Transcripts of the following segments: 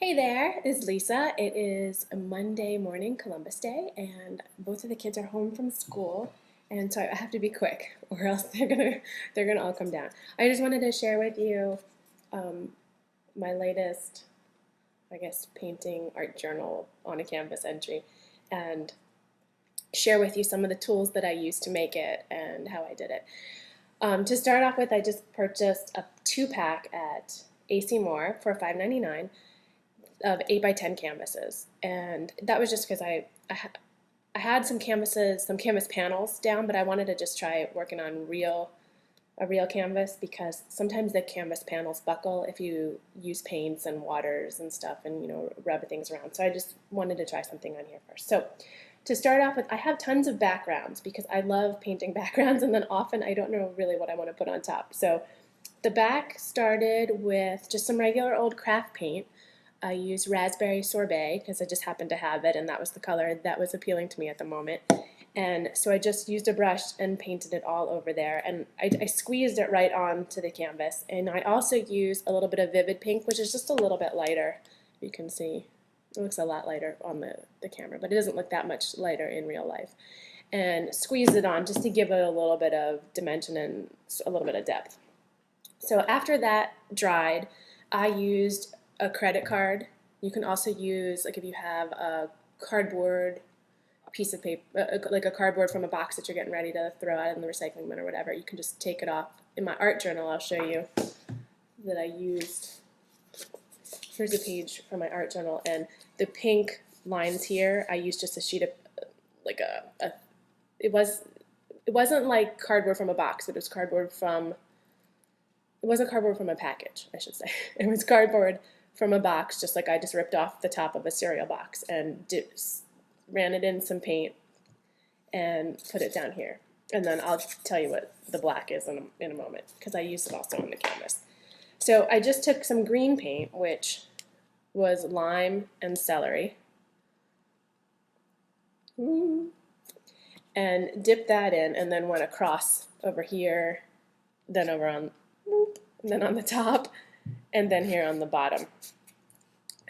Hey there, it's Lisa. It is a Monday morning, Columbus Day, and both of the kids are home from school, and so I have to be quick, or else they're gonna all come down. I just wanted to share with you um, my latest, I guess, painting art journal on a canvas entry, and share with you some of the tools that I used to make it and how I did it. To start off with, I just purchased a 2-pack at AC Moore for $5.99 of 8 by 10 canvases, and that was just because I had some canvases, some canvas panels down, but I wanted to just try working on a real canvas because sometimes the canvas panels buckle if you use paints and waters and stuff and rub things around. So I just wanted to try something on here first. So to start off with, I have tons of backgrounds because I love painting backgrounds, and then often I don't know really what I want to put on top. So the back started with just some regular old craft paint. I used raspberry sorbet because I just happened to have it, and that was the color that was appealing to me at the moment. And so I just used a brush and painted it all over there, and I squeezed it right onto the canvas. And I also used a little bit of vivid pink, which is just a little bit lighter. You can see it looks a lot lighter on the camera, but it doesn't look that much lighter in real life. And squeeze it on just to give it a little bit of dimension and a little bit of depth. So after that dried, I used a credit card. You can also use, like if you have a cardboard piece of paper, like a cardboard from a box that you're getting ready to throw out in the recycling bin or whatever, you can just take it off. In my art journal, I'll show you that I used, here's a page from my art journal, and the pink lines here, I used just a sheet of, like it wasn't like cardboard from a box, but it was cardboard from it wasn't cardboard from a package, I should say. It was cardboard from a box, just like I just ripped off the top of a cereal box and ran it in some paint and put it down here. And then I'll tell you what the black is in a moment, because I used it also on the canvas. So I just took some green paint, which was lime and celery, and dipped that in, and then went across over here, then over on, and then on the top, and then here on the bottom.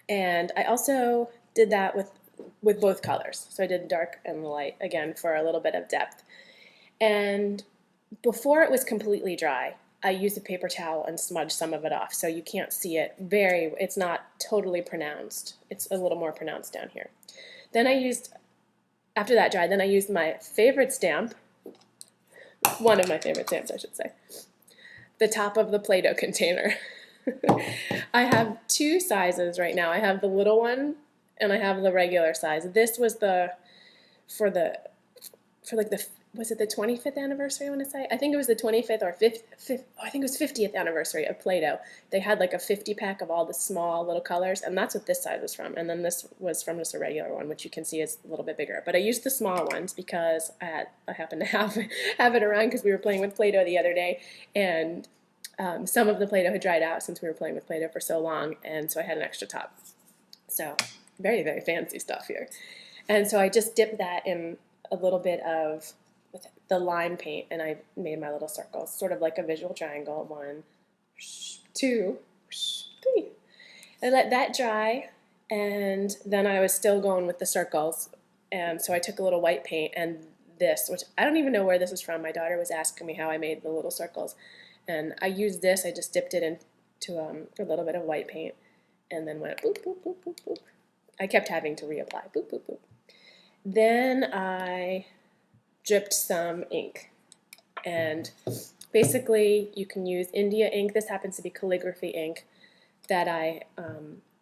And I also did that with both colors. So I did dark and light again for a little bit of depth. And before it was completely dry, I used a paper towel and smudged some of it off, so you can't see it it's not totally pronounced. It's a little more pronounced down here. Then after that dried, then I used my favorite stamp, one of my favorite stamps, I should say, the top of the Play-Doh container. I have two sizes right now. I have the little one and I have the regular size. This was for like was it the 25th anniversary, I want to say? I think it was the 25th or 5th, I think it was 50th anniversary of Play-Doh. They had like a 50-pack of all the small little colors, and that's what this size was from. And then this was from just a regular one, which you can see is a little bit bigger. But I used the small ones because I happened to have it around because we were playing with Play-Doh the other day, and some of the Play-Doh had dried out since we were playing with Play-Doh for so long, and so I had an extra top. So very, very fancy stuff here. And so I just dipped that in a little bit of the lime paint, and I made my little circles, sort of like a visual triangle. 1, 2, 3. I let that dry, and then I was still going with the circles, and so I took a little white paint and this, which I don't even know where this is from. My daughter was asking me how I made the little circles, and I used this. I just dipped it into a little bit of white paint, and then went boop, boop, boop, boop, boop. I kept having to reapply, boop, boop, boop. Then I dripped some ink, and basically you can use India ink. This happens to be calligraphy ink that I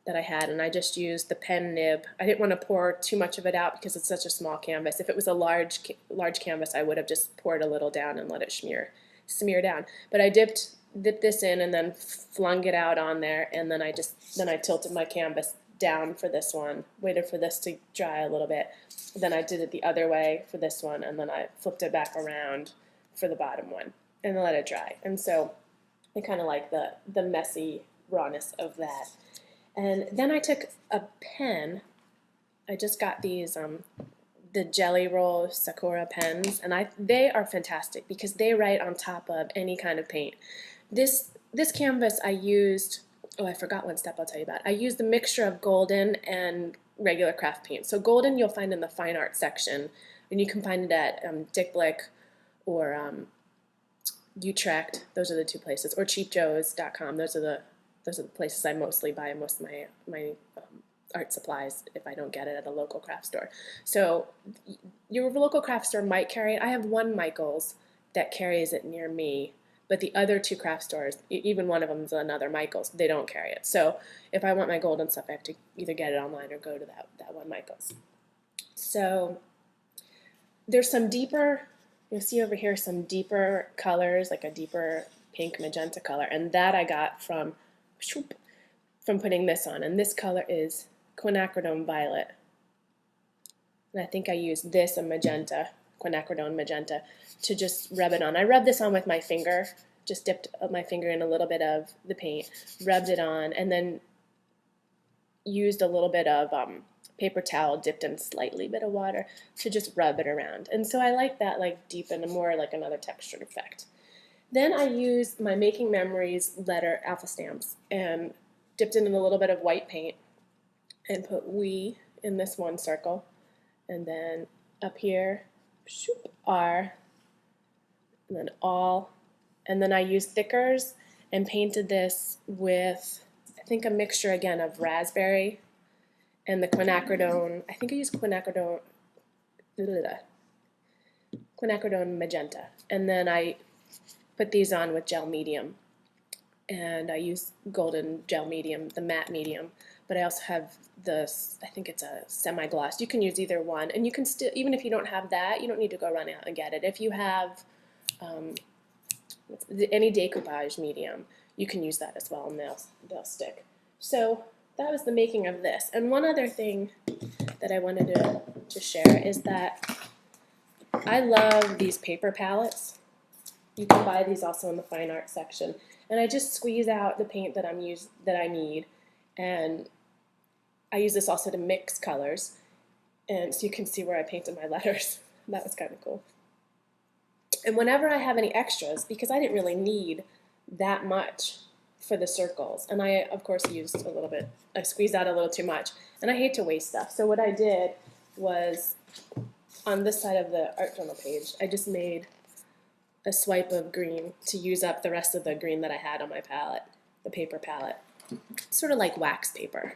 had, and I just used the pen nib. I didn't want to pour too much of it out because it's such a small canvas. If it was a large canvas, I would have just poured a little down and let it smear down. But I dipped this in and then flung it out on there, and then I tilted my canvas down for this one, waited for this to dry a little bit. Then I did it the other way for this one, and then I flipped it back around for the bottom one, and then let it dry. And so I kind of like the messy rawness of that. And then I took a pen. I just got these the Jelly Roll Sakura pens, and they are fantastic because they write on top of any kind of paint. This canvas I used oh, I forgot one step I'll tell you about. I used the mixture of golden and regular craft paint. So golden you'll find in the fine art section, and you can find it at Dick Blick or Utrecht. Those are the two places, or cheapjoes.com. Those are the places I mostly buy most of my art supplies if I don't get it at a local craft store. So your local craft store might carry it. I have one Michael's that carries it near me, but the other two craft stores, even one of them is another Michael's, they don't carry it. So if I want my golden stuff, I have to either get it online or go to that one Michael's. So there's some deeper, you'll see over here some deeper colors, like a deeper pink magenta color, and that I got from putting this on. And this color is quinacridone violet. And I think I used this, a magenta, quinacridone magenta, to just rub it on. I rubbed this on with my finger, just dipped my finger in a little bit of the paint, rubbed it on, and then used a little bit of paper towel dipped in slightly bit of water to just rub it around. And so I like that, like deep and more like another textured effect. Then I used my Making Memories letter alpha stamps and dipped it in a little bit of white paint and put "we" in this one circle, and then up here, R, and then all, and then I used thickers and painted this with, I think, a mixture again of raspberry and the quinacridone. I think I used quinacridone magenta, and then I put these on with gel medium, and I use golden gel medium, the matte medium, but I also have this, I think it's a semi-gloss. You can use either one, and you can still, even if you don't have that, you don't need to go run out and get it. If you have any decoupage medium, you can use that as well, and they'll stick. So that was the making of this. And one other thing that I wanted to share is that I love these paper palettes. You can buy these also in the fine art section. And I just squeeze out the paint that I need, and I use this also to mix colors, and so you can see where I painted my letters. That was kind of cool. And whenever I have any extras, because I didn't really need that much for the circles, and I of course used a little bit, I squeezed out a little too much, and I hate to waste stuff. So what I did was, on this side of the art journal page, I just made a swipe of green to use up the rest of the green that I had on my palette, the paper palette. It's sort of like wax paper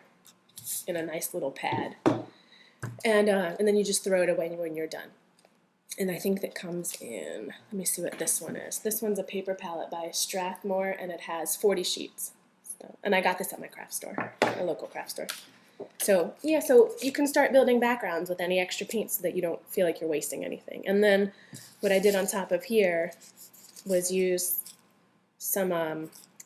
in a nice little pad. And then you just throw it away when you're done. And I think that comes in, let me see what this one is. This one's a paper palette by Strathmore, and it has 40 sheets. So, and I got this at my craft store, a local craft store. So yeah, so you can start building backgrounds with any extra paint so that you don't feel like you're wasting anything. And then what I did on top of here was use some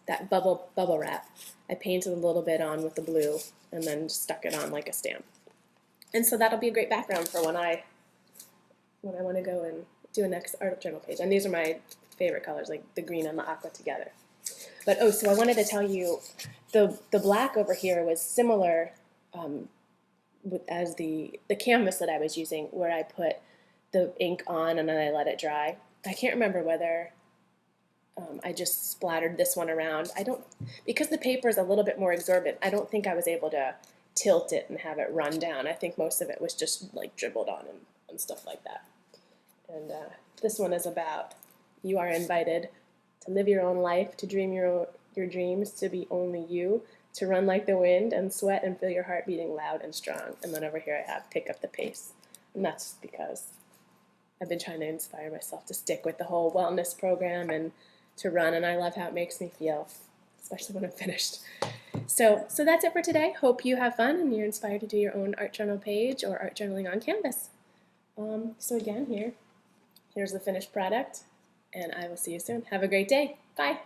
that bubble wrap. I painted a little bit on with the blue and then stuck it on like a stamp. And so that'll be a great background for when I want to go and do a next art journal page. And these are my favorite colors, like the green and the aqua together. But oh, so I wanted to tell you, the black over here was similar as the canvas that I was using, where I put the ink on and then I let it dry. I can't remember whether I just splattered this one around. Because the paper is a little bit more absorbent, I don't think I was able to tilt it and have it run down. I think most of it was just like dribbled on and stuff like that. And this one is about, you are invited to live your own life, to dream your dreams, to be only you, to run like the wind and sweat and feel your heart beating loud and strong. And then over here I have pick up the pace. And that's just because I've been trying to inspire myself to stick with the whole wellness program and to run, and I love how it makes me feel, especially when I'm finished. So that's it for today. Hope you have fun and you're inspired to do your own art journal page or art journaling on canvas. So again, here's the finished product, and I will see you soon. Have a great day. Bye.